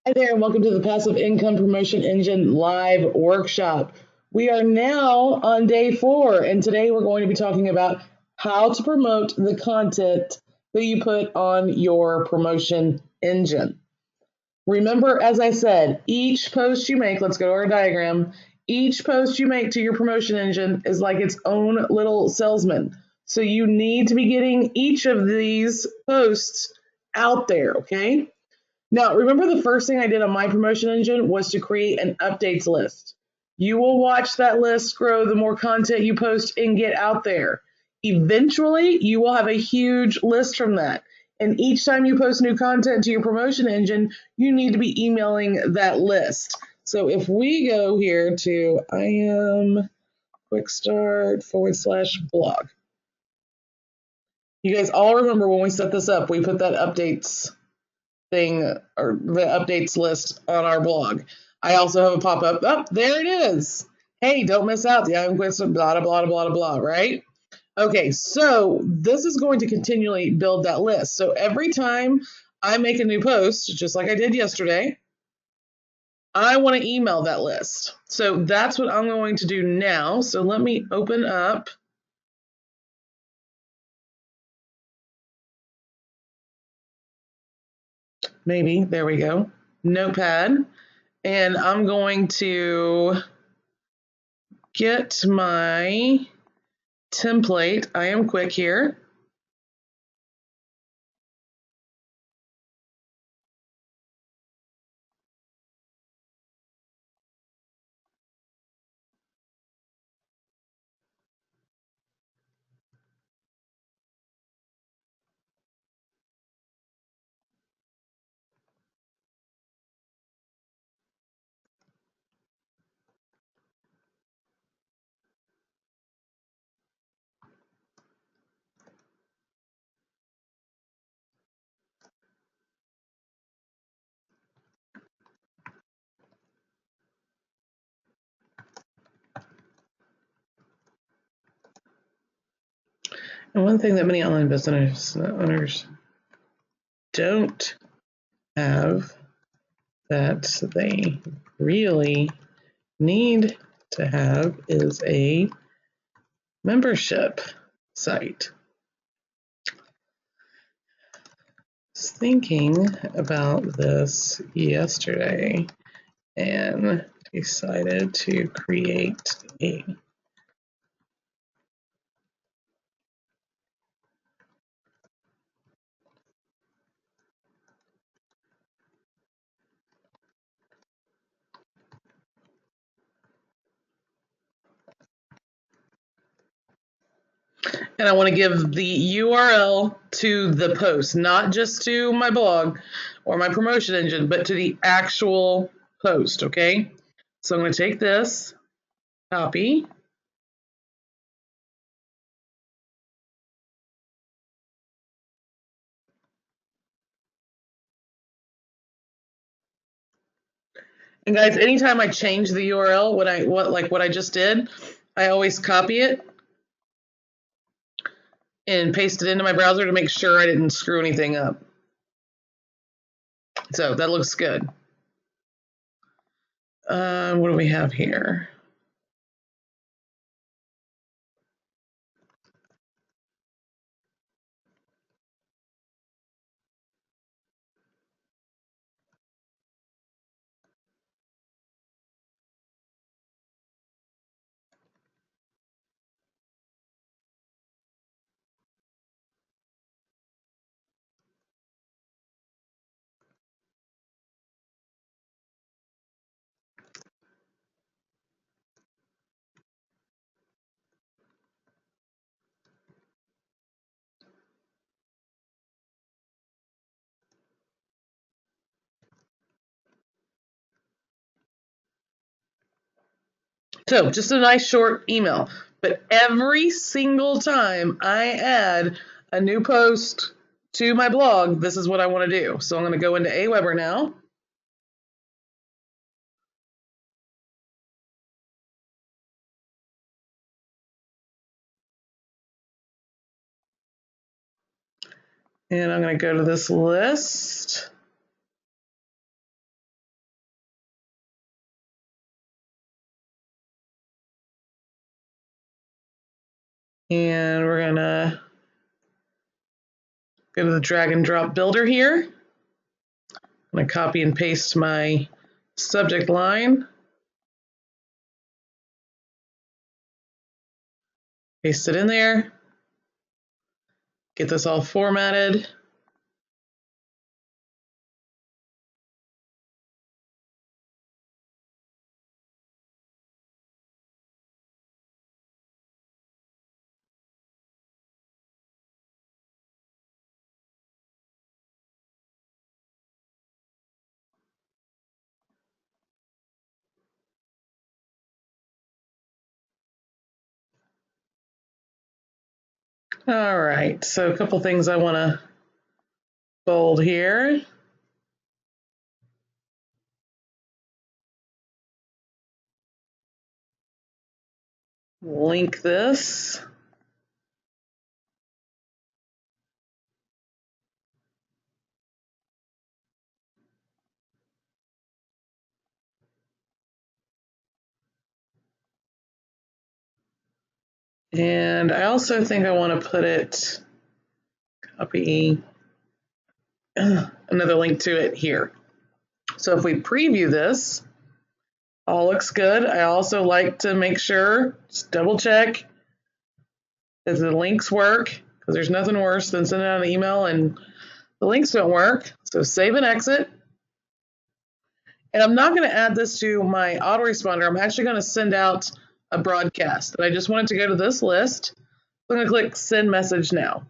Hi there, and welcome to the Passive Income Promotion Engine live workshop. We are now on day 4, and today we're going to be talking about how to promote the content that you put on your promotion engine. Remember, as I said, each post you make, let's go to our diagram, each post you make to your promotion engine is like its own little salesman. So you need to be getting each of these posts out there, okay? Now, remember the first thing I did on my promotion engine was to create an updates list. You will watch that list grow the more content you post and get out there. Eventually, you will have a huge list from that. And each time you post new content to your promotion engine, you need to be emailing that list. So if we go here to I am quick start / blog. You guys all remember when we set this up, we put that updates thing or the updates list on our blog. I also have a pop-up. Oh, there it is. Hey, don't miss out. The item quiz, blah, blah, blah, blah, blah, right? Okay, so this is going to continually build that list. So every time I make a new post, just like I did yesterday, I want to email that list. So that's what I'm going to do now. So let me open up. Maybe, there we go. Notepad. And I'm going to get my template. I am quick here. And one thing that many online business owners don't have that they really need to have is a membership site. I was thinking about this yesterday and decided to create a and I want to give the URL to the post, not just to my blog or my promotion engine, but to the actual post, okay? So I'm going to take this, copy, and guys, anytime I change the URL, what I just did, I always copy it and paste it into my browser to make sure I didn't screw anything up. So that looks good. What do we have here? So just a nice short email. But every single time I add a new post to my blog, this is what I want to do. So I'm going to go into Aweber now. And I'm going to go to this list. And we're gonna go to the drag and drop builder here. I'm gonna copy and paste my subject line. Paste it in there. Get this all formatted. All right, so a couple things I want to bold here. Link this. And I also think I want to put it, copy another link to it here. So if we preview this, all looks good. I also like to make sure, just double check that the links work, because there's nothing worse than sending out an email and the links don't work. So save and exit. And I'm not going to add this to my autoresponder. I'm actually going to send out a broadcast. And I just want it to go to this list. I'm going to click send message now.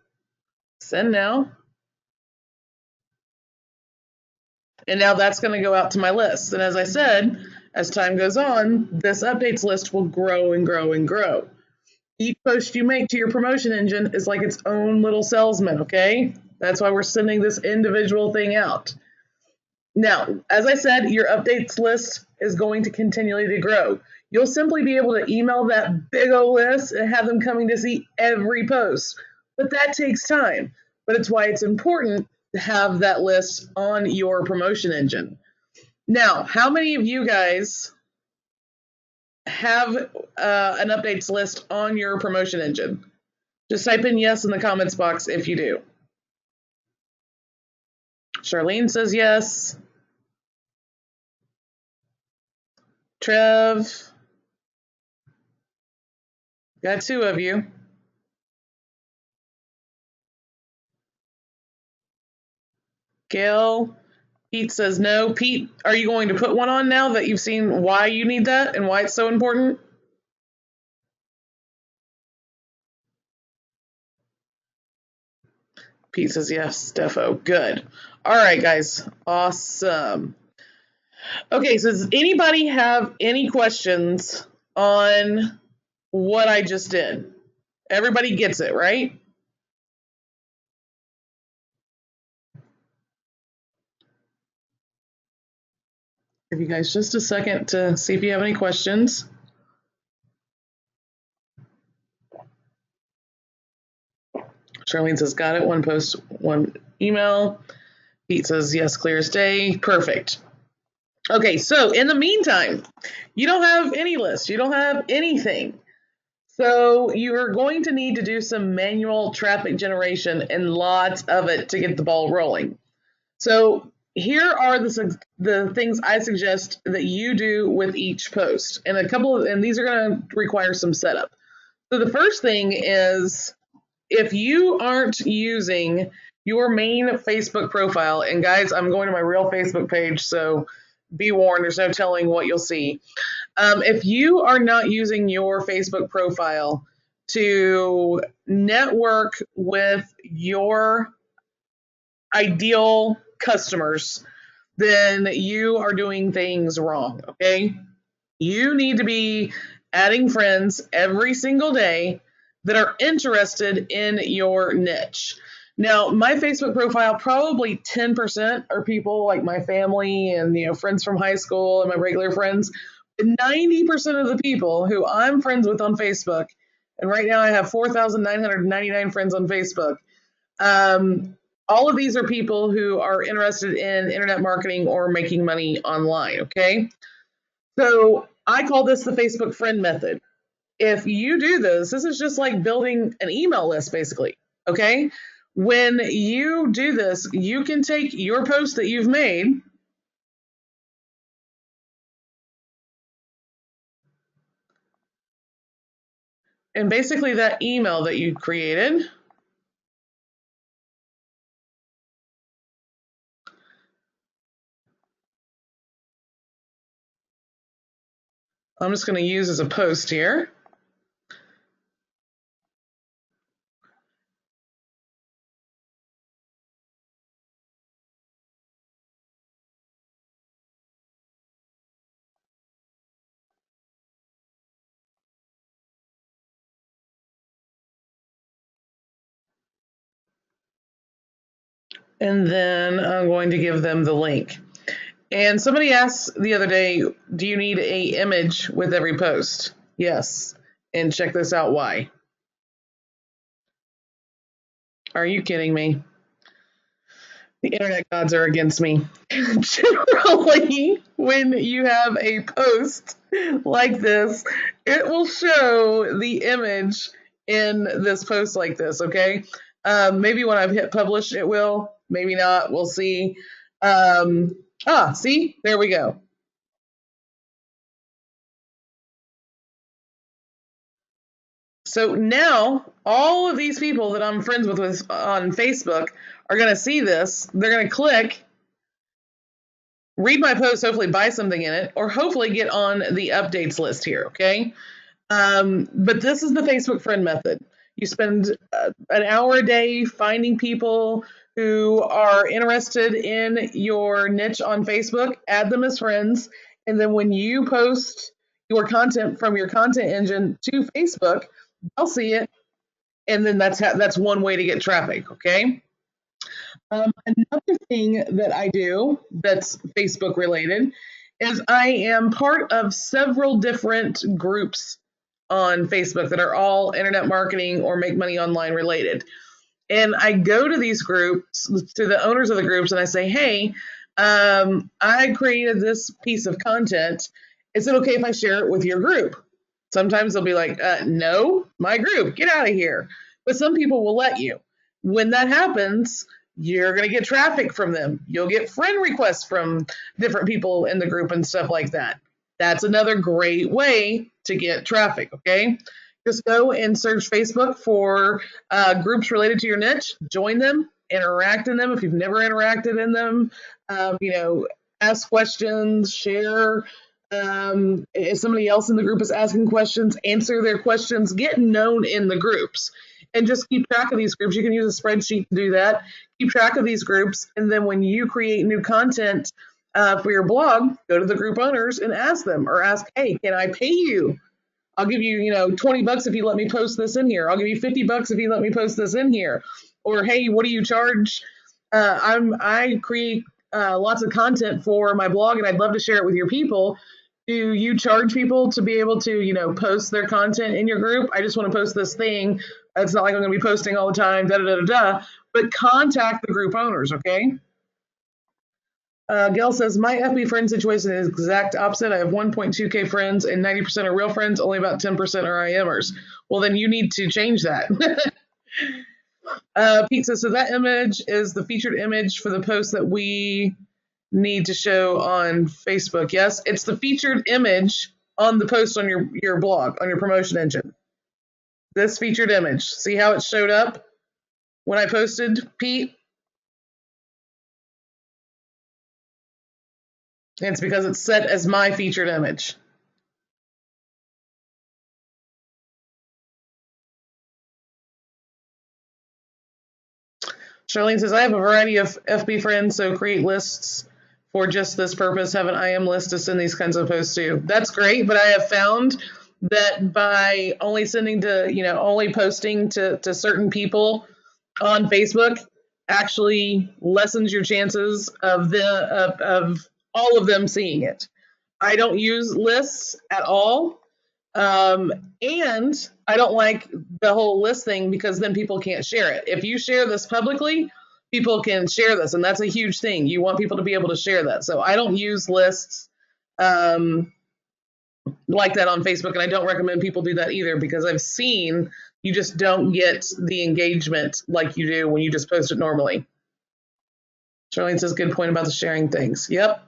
Send now. And now that's going to go out to my list. And as I said, as time goes on, this updates list will grow and grow and grow. Each post you make to your promotion engine is like its own little salesman, okay? That's why we're sending this individual thing out. Now, as I said, your updates list is going to continually to grow. You'll simply be able to email that big old list and have them coming to see every post. But that takes time. But it's why it's important to have that list on your promotion engine. Now, how many of you guys have an updates list on your promotion engine? Just type in yes in the comments box if you do. Charlene says yes. Trev. Got two of you. Gail. Pete says no. Pete, are you going to put one on now that you've seen why you need that and why it's so important? Pete says yes, Defo. Good. All right, guys. Awesome. Okay, so does anybody have any questions on what I just did? Everybody gets it, right? Give you guys just a second to see if you have any questions. Charlene says, got it. One post, one email. Pete says, yes, clear as day. Perfect. Okay, so in the meantime, you don't have any list. You don't have anything. So you're going to need to do some manual traffic generation and lots of it to get the ball rolling. So here are the things I suggest that you do with each post. And these are going to require some setup. So the first thing is, if you aren't using your main Facebook profile, and guys, I'm going to my real Facebook page, so be warned, there's no telling what you'll see. If you are not using your Facebook profile to network with your ideal customers, then you are doing things wrong, okay? You need to be adding friends every single day that are interested in your niche. Now, my Facebook profile, probably 10% are people like my family and friends from high school and my regular friends. 90% of the people who I'm friends with on Facebook, and right now I have 4,999 friends on Facebook. All of these are people who are interested in internet marketing or making money online, okay? So I call this the Facebook friend method. if you do this, this is just like building an email list, basically. Okay. When you do this, you can take your post that you've made and basically that email that you created. I'm just going to use as a post here. And then I'm going to give them the link. And somebody asked the other day, do you need a image with every post? Yes. And check this out why. Are you kidding me? The internet gods are against me. Generally, when you have a post like this, it will show the image in this post like this, okay? Maybe when I've hit publish, it will. Maybe not. We'll see. See? There we go. So now all of these people that I'm friends with on Facebook are going to see this. They're going to click, read my post, hopefully buy something in it, or hopefully get on the updates list here, okay? But this is the Facebook friend method. You spend an hour a day finding people who are interested in your niche on Facebook, add them as friends, and then when you post your content from your content engine to Facebook, they'll see it, and then that's one way to get traffic, okay? Another thing that I do that's Facebook related is I am part of several different groups on Facebook that are all internet marketing or make money online related. And I go to these groups, to the owners of the groups, and I say, hey, I created this piece of content. Is it okay if I share it with your group? Sometimes they'll be like, no, my group, get out of here. But some people will let you. When that happens, you're going to get traffic from them. You'll get friend requests from different people in the group and stuff like that. That's another great way to get traffic, okay? Just go and search Facebook for groups related to your niche, join them, interact in them if you've never interacted in them, ask questions, share. If somebody else in the group is asking questions, answer their questions, get known in the groups, and just keep track of these groups. You can use a spreadsheet to do that. Keep track of these groups, and then when you create new content for your blog, go to the group owners and ask them, or ask, hey, can I pay you? I'll give you, $20 if you let me post this in here. I'll give you $50 if you let me post this in here. Or, hey, what do you charge? I create lots of content for my blog, and I'd love to share it with your people. Do you charge people to be able to, post their content in your group? I just want to post this thing. It's not like I'm going to be posting all the time, but contact the group owners, okay? Gail says, my FB friend situation is exact opposite. I have 1.2K friends and 90% are real friends. Only about 10% are IMers. Well, then you need to change that. Pete says, so that image is the featured image for the post that we need to show on Facebook. Yes, it's the featured image on the post on your blog, on your promotion engine. This featured image. See how it showed up when I posted, Pete? It's because it's set as my featured image. Charlene says, I have a variety of FB friends, so create lists for just this purpose. Have an IM list to send these kinds of posts to. That's great, but I have found that by only sending to, only posting to certain people on Facebook actually lessens your chances of all of them seeing it. I don't use lists at all. And I don't like the whole list thing because then people can't share it. If you share this publicly, people can share this, and that's a huge thing. You want people to be able to share that. So I don't use lists. like that on Facebook, and I don't recommend people do that either because I've seen you just don't get the engagement like you do when you just post it normally. Charlene says, good point about the sharing things. Yep.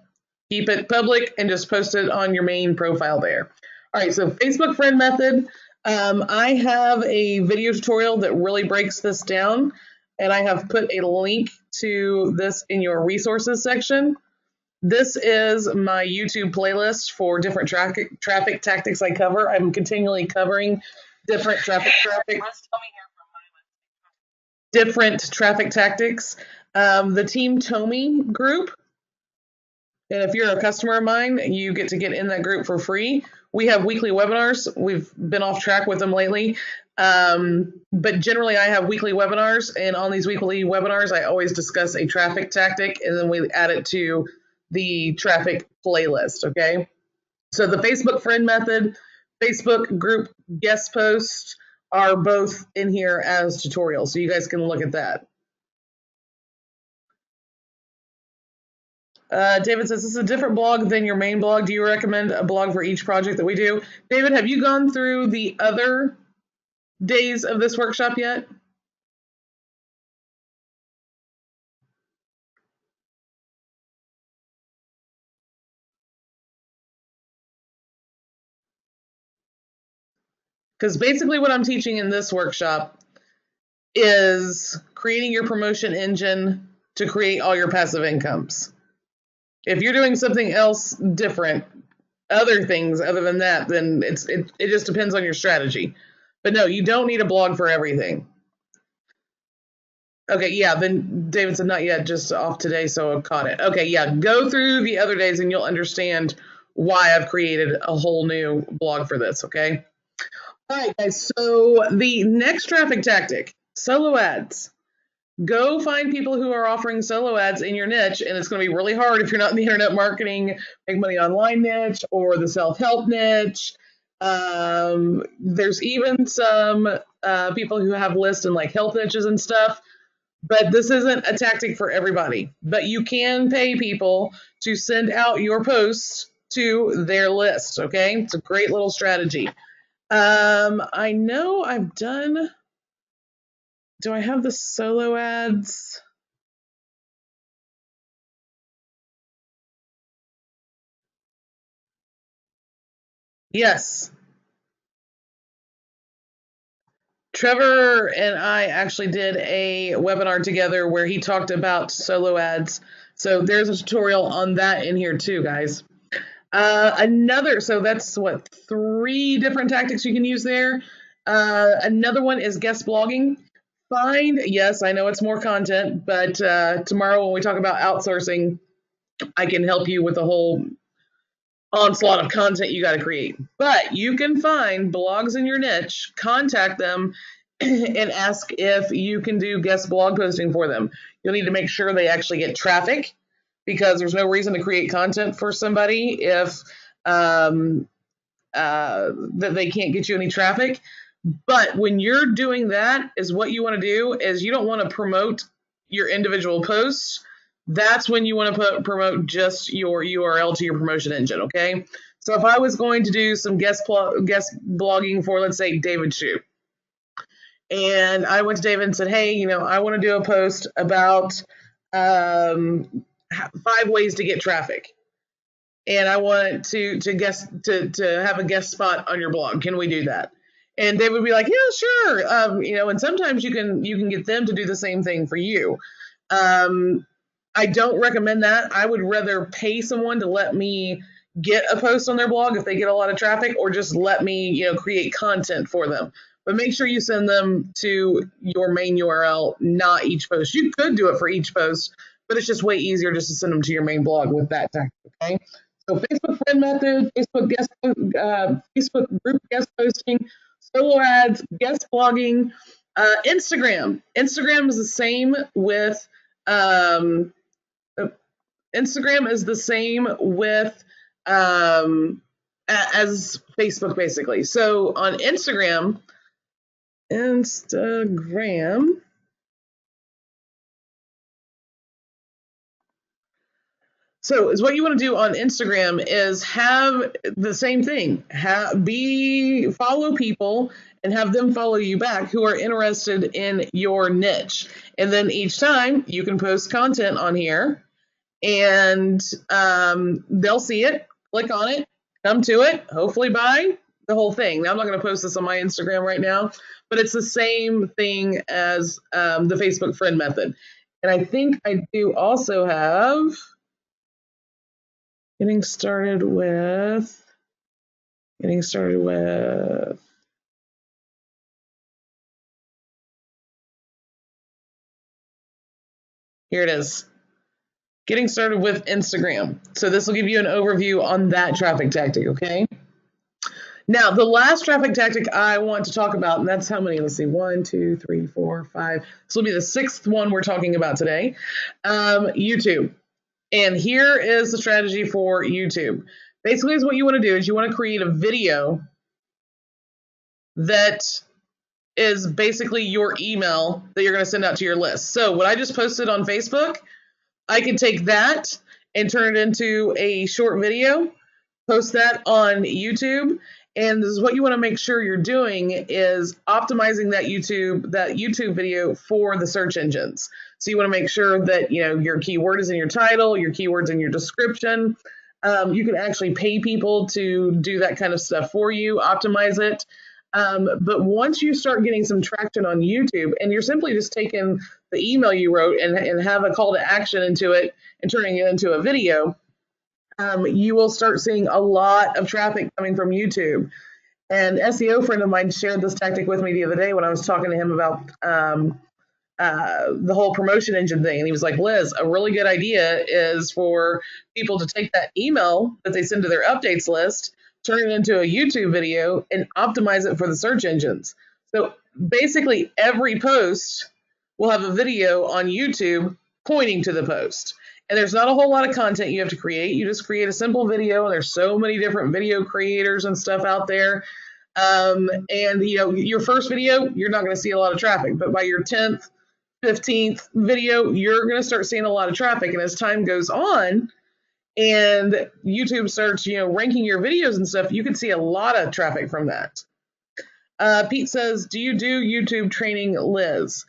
Keep it public and just post it on your main profile there. All right, so Facebook friend method. I have a video tutorial that really breaks this down, and I have put a link to this in your resources section. This is my YouTube playlist for different traffic tactics I cover. I'm continually covering different traffic tactics. The Team Tomi group, and if you're a customer of mine, you get to get in that group for free. We have weekly webinars. We've been off track with them lately. But generally, I have weekly webinars, and on these weekly webinars, I always discuss a traffic tactic, and then we add it to the traffic playlist, okay? So the Facebook friend method, Facebook group guest posts are both in here as tutorials, so you guys can look at that. David says, this is a different blog than your main blog. Do you recommend a blog for each project that we do? David, have you gone through the other days of this workshop yet? Because basically what I'm teaching in this workshop is creating your promotion engine to create all your passive incomes. If you're doing something else different, other things other than that, then it just depends on your strategy. But no, you don't need a blog for everything. Okay, yeah, then David said not yet, just off today, so I caught it. Okay, yeah, go through the other days and you'll understand why I've created a whole new blog for this, okay? All right, guys, so the next traffic tactic, solo ads. Go find people who are offering solo ads in your niche, and it's going to be really hard if you're not in the internet marketing, make money online niche, or the self-help niche. There's even some people who have lists in like health niches and stuff, but this isn't a tactic for everybody. But you can pay people to send out your posts to their list, okay? It's a great little strategy. I know I've done, do I have the solo ads? Yes. Trevor and I actually did a webinar together where he talked about solo ads. So there's a tutorial on that in here too, guys. So that's what, 3 different tactics you can use there. Another one is guest blogging. Yes, I know it's more content, but tomorrow when we talk about outsourcing, I can help you with the whole onslaught of content you got to create. But you can find blogs in your niche, contact them, and ask if you can do guest blog posting for them. You'll need to make sure they actually get traffic because there's no reason to create content for somebody if that they can't get you any traffic. But when you're doing that, is what you want to do is you don't want to promote your individual posts. That's when you want to promote just your URL to your promotion engine, okay? So if I was going to do some guest blogging for, let's say, David Shue, and I went to David and said, hey, I want to do a post about 5 ways to get traffic. And I want to have a guest spot on your blog. Can we do that? And they would be like, yeah, sure. And sometimes you can get them to do the same thing for you. I don't recommend that. I would rather pay someone to let me get a post on their blog if they get a lot of traffic, or just let me, create content for them. But make sure you send them to your main URL, not each post. You could do it for each post, but it's just way easier just to send them to your main blog with that tactic, okay? So Facebook friend method, Facebook group guest posting, solo ads, guest blogging, Instagram. Instagram is the same with as Facebook, basically. So on Instagram. So is what you want to do on Instagram is have the same thing. Follow people and have them follow you back who are interested in your niche. And then each time you can post content on here and they'll see it, click on it, come to it, hopefully buy the whole thing. Now, I'm not going to post this on my Instagram right now, but it's the same thing as the Facebook friend method. And I think I do also have getting started with here it is. Getting started with Instagram. So this will give you an overview on that traffic tactic, okay? Now, the last traffic tactic I want to talk about, and that's how many? Let's see, 1, 2, 3, 4, 5. This will be the sixth one we're talking about today. YouTube. And here is the strategy for YouTube. Basically, is what you want to do is you want to create a video that is basically your email that you're going to send out to your list. So what I just posted on Facebook, I can take that and turn it into a short video, post that on YouTube. And this is what you want to make sure you're doing is optimizing that YouTube video for the search engines. So you want to make sure that your keyword is in your title, your keywords in your description. You can actually pay people to do that kind of stuff for you, optimize it. But once you start getting some traction on YouTube and you're simply just taking the email you wrote and have a call to action into it and turning it into a video, you will start seeing a lot of traffic coming from YouTube. And SEO friend of mine shared this tactic with me the other day when I was talking to him about the whole promotion engine thing. And he was like, Liz, a really good idea is for people to take that email that they send to their updates list, turn it into a YouTube video, and optimize it for the search engines. So basically every post will have a video on YouTube pointing to the post. And there's not a whole lot of content you have to create. You just create a simple video, and there's so many different video creators and stuff out there. And your first video, you're not going to see a lot of traffic, but by your 10th, 15th video, you're going to start seeing a lot of traffic. And as time goes on and YouTube starts, ranking your videos and stuff, you can see a lot of traffic from that. Pete says, do you do YouTube training, Liz?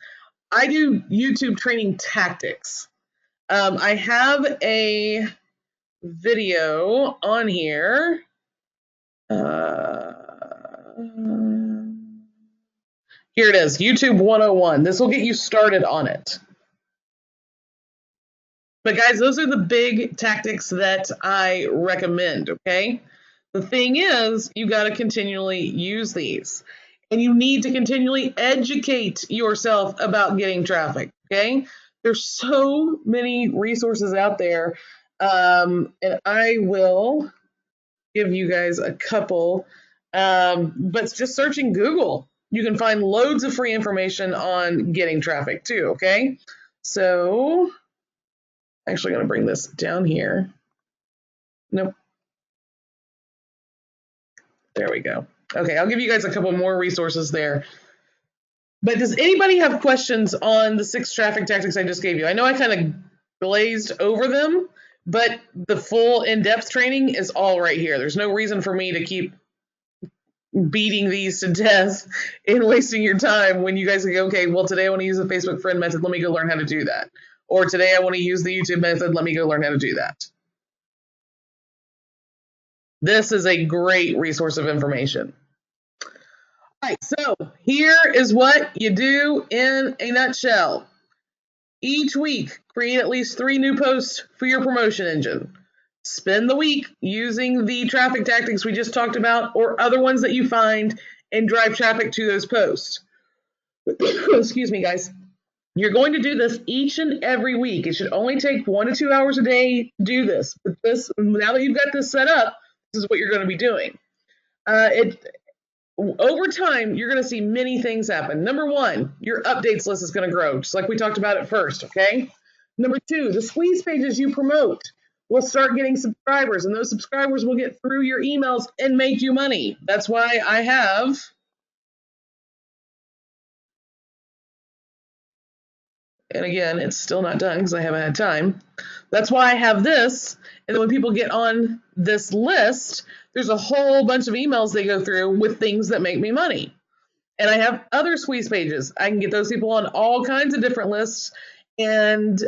I do YouTube training tactics. I have a video on here. Here it is, YouTube 101. This will get you started on it. But guys, those are the big tactics that I recommend, okay? The thing is, you got to continually use these. And you need to continually educate yourself about getting traffic, okay? There's so many resources out there, and I will give you guys a couple, but just searching Google, you can find loads of free information on getting traffic too, okay? So, I'm actually going to bring this down here. Nope. There we go. Okay, I'll give you guys a couple more resources there. But does anybody have questions on the 6 traffic tactics I just gave you? I know I kind of glazed over them, but the full in-depth training is all right here. There's no reason for me to keep beating these to death and wasting your time when you guys can go, okay, well, today I want to use the Facebook friend method. Let me go learn how to do that. Or today I want to use the YouTube method. Let me go learn how to do that. This is a great resource of information. All right, so here is what you do in a nutshell. Each week, create at least 3 new posts for your promotion engine. Spend the week using the traffic tactics we just talked about or other ones that you find and drive traffic to those posts. Excuse me, guys. You're going to do this each and every week. It should only take 1 to 2 hours a day to do this. But now that you've got this set up, this is what you're going to be doing. Over time, you're going to see many things happen. Number 1, your updates list is going to grow, just like we talked about at first, okay? Number 2, the squeeze pages you promote will start getting subscribers, and those subscribers will get through your emails and make you money. That's why I have And again, it's still not done because I haven't had time. That's why I have this. And then when people get on this list, there's a whole bunch of emails they go through with things that make me money. And I have other squeeze pages. I can get those people on all kinds of different lists and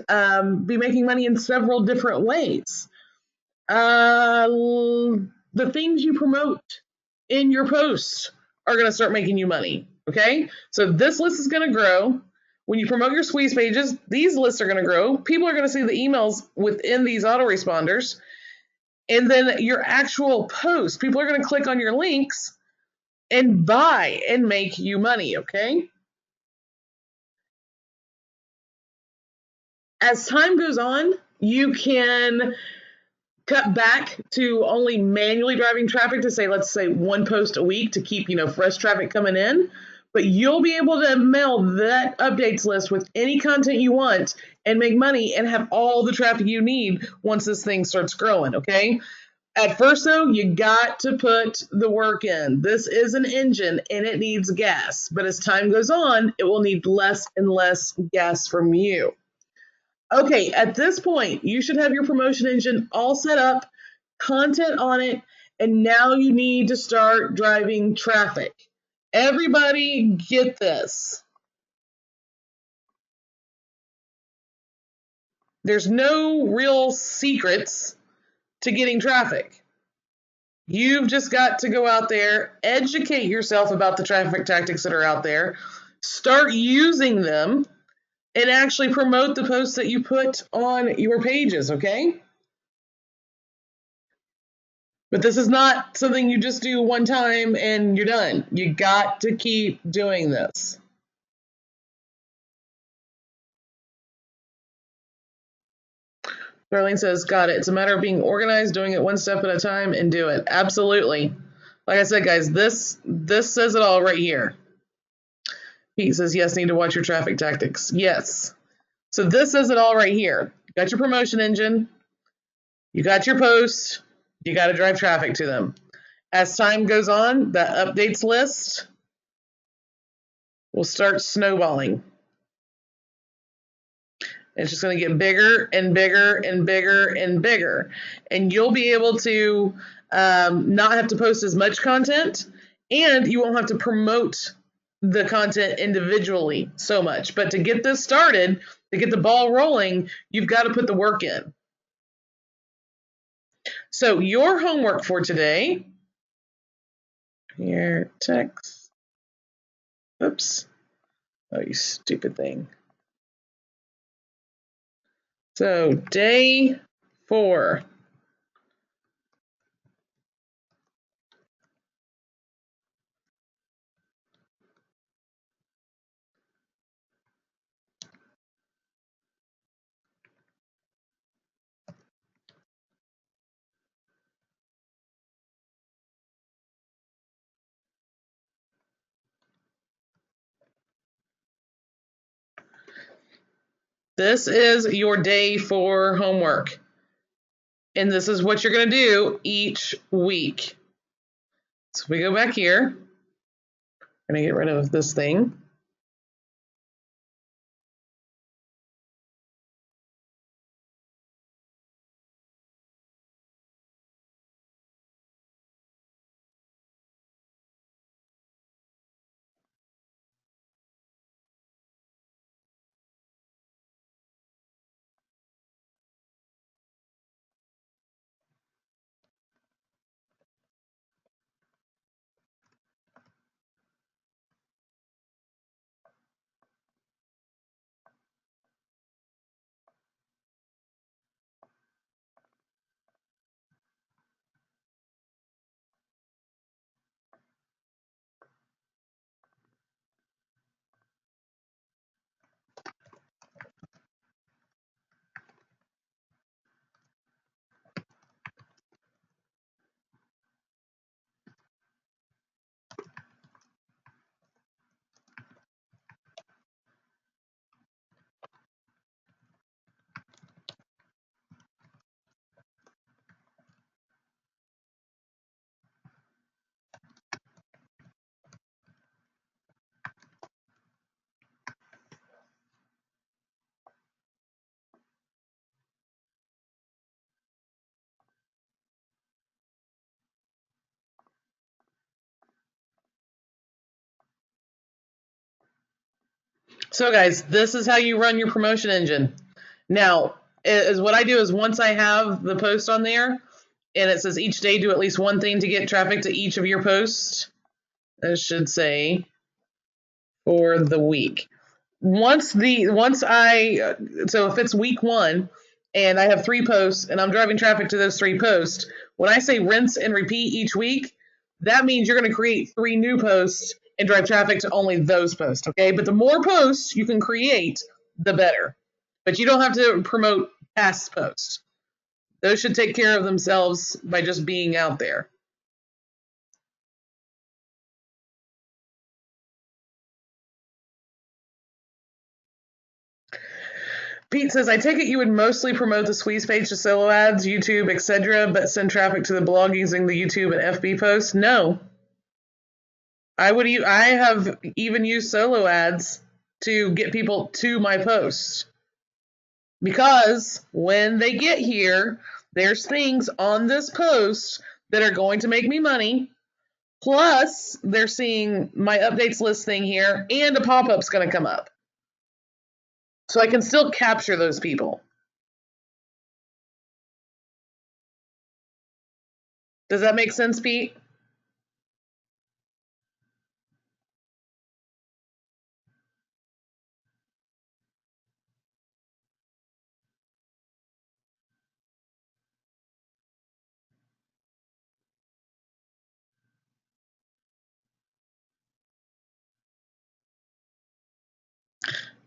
be making money in several different ways. The things you promote in your posts are going to start making you money. Okay. So this list is going to grow. When you promote your squeeze pages, these lists are going to grow. People are going to see the emails within these autoresponders. And then your actual post, people are going to click on your links and buy and make you money. Okay. As time goes on, you can cut back to only manually driving traffic to say, let's say one post a week to keep, fresh traffic coming in. But you'll be able to mail that updates list with any content you want and make money and have all the traffic you need once this thing starts growing. Okay. At first, though, you got to put the work in. This is an engine and it needs gas. But as time goes on, it will need less and less gas from you. Okay, at this point, you should have your promotion engine all set up, content on it, and now you need to start driving traffic. Everybody get this. There's no real secrets to getting traffic. You've just got to go out there, educate yourself about the traffic tactics that are out there, start using them, and actually promote the posts that you put on your pages, okay? But this is not something you just do one time and you're done. You got to keep doing this. Darlene says, got it. It's a matter of being organized, doing it one step at a time, and do it. Absolutely. Like I said, guys, this says it all right here. Pete says, yes, need to watch your traffic tactics. Yes. So this says it all right here. You got your promotion engine. You got your posts. You got to drive traffic to them. As time goes on, that updates list will start snowballing. It's just going to get bigger and bigger and bigger and bigger. And you'll be able to not have to post as much content, and you won't have to promote the content individually so much. But to get this started, to get the ball rolling, you've got to put the work in. So your homework for today, here, text. Oops. Oh, you stupid thing. So day 4. This is your day 4 homework. And this is what you're going to do each week. So we go back here. I'm going to get rid of this thing. So guys, this is how you run your promotion engine. Now, is what I do is once I have the post on there and it says each day do at least one thing to get traffic to each of your posts, it should say for the week. So if it's week 1 and I have 3 posts and I'm driving traffic to those 3 posts, when I say rinse and repeat each week, that means you're going to create 3 new posts and drive traffic to only those posts, okay? But the more posts you can create, the better. But you don't have to promote past posts. Those should take care of themselves by just being out there. Pete says, I take it you would mostly promote the squeeze page to solo ads, YouTube, etc., but send traffic to the blog using the YouTube and FB posts? No. I have even used solo ads to get people to my posts. Because when they get here, there's things on this post that are going to make me money. Plus, they're seeing my updates list thing here, and a pop-up's going to come up. So I can still capture those people. Does that make sense, Pete?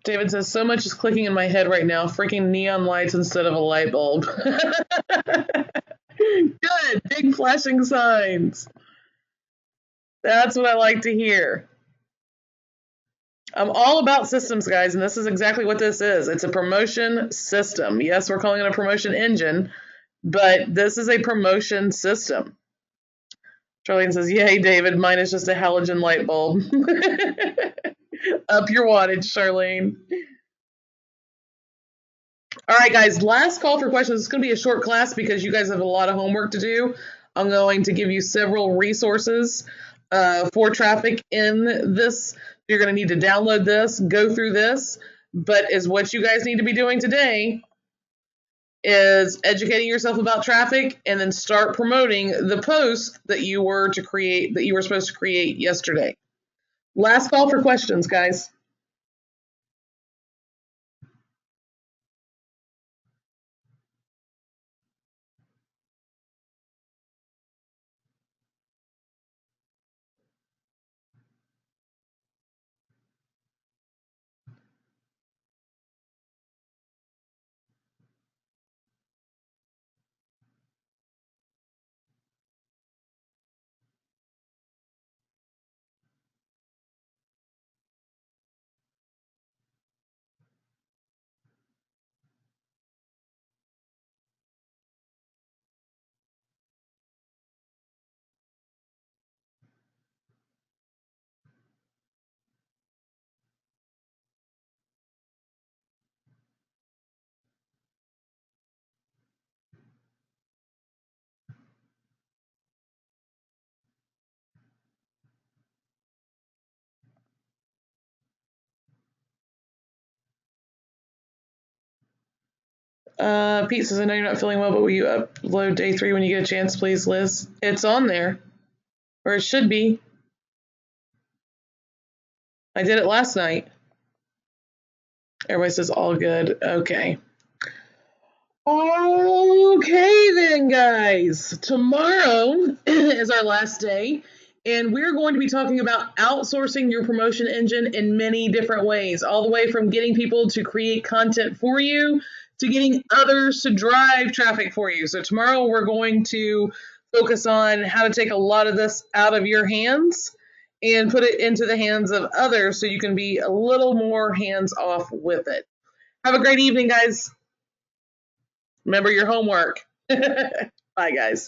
David says, so much is clicking in my head right now. Freaking neon lights instead of a light bulb. Good. Big flashing signs. That's what I like to hear. I'm all about systems, guys, and this is exactly what this is. It's a promotion system. Yes, we're calling it a promotion engine, but this is a promotion system. Charlene says, yay, David, mine is just a halogen light bulb. Up your wattage, Charlene. All right, guys, last call for questions. It's going to be a short class because you guys have a lot of homework to do. I'm going to give you several resources for traffic in this. You're going to need to download this, go through this, but is what you guys need to be doing today is educating yourself about traffic and then start promoting the post that you were supposed to create yesterday. Last call for questions, guys. Pete says, I know you're not feeling well, but will you upload day 3 when you get a chance, please, Liz? It's on there, or it should be. I did it last night. Everybody says all good. Okay. Okay then, guys. Tomorrow is our last day, and we're going to be talking about outsourcing your promotion engine in many different ways, all the way from getting people to create content for you to getting others to drive traffic for you. So tomorrow we're going to focus on how to take a lot of this out of your hands and put it into the hands of others so you can be a little more hands off with it. Have a great evening, guys. Remember your homework. Bye, guys.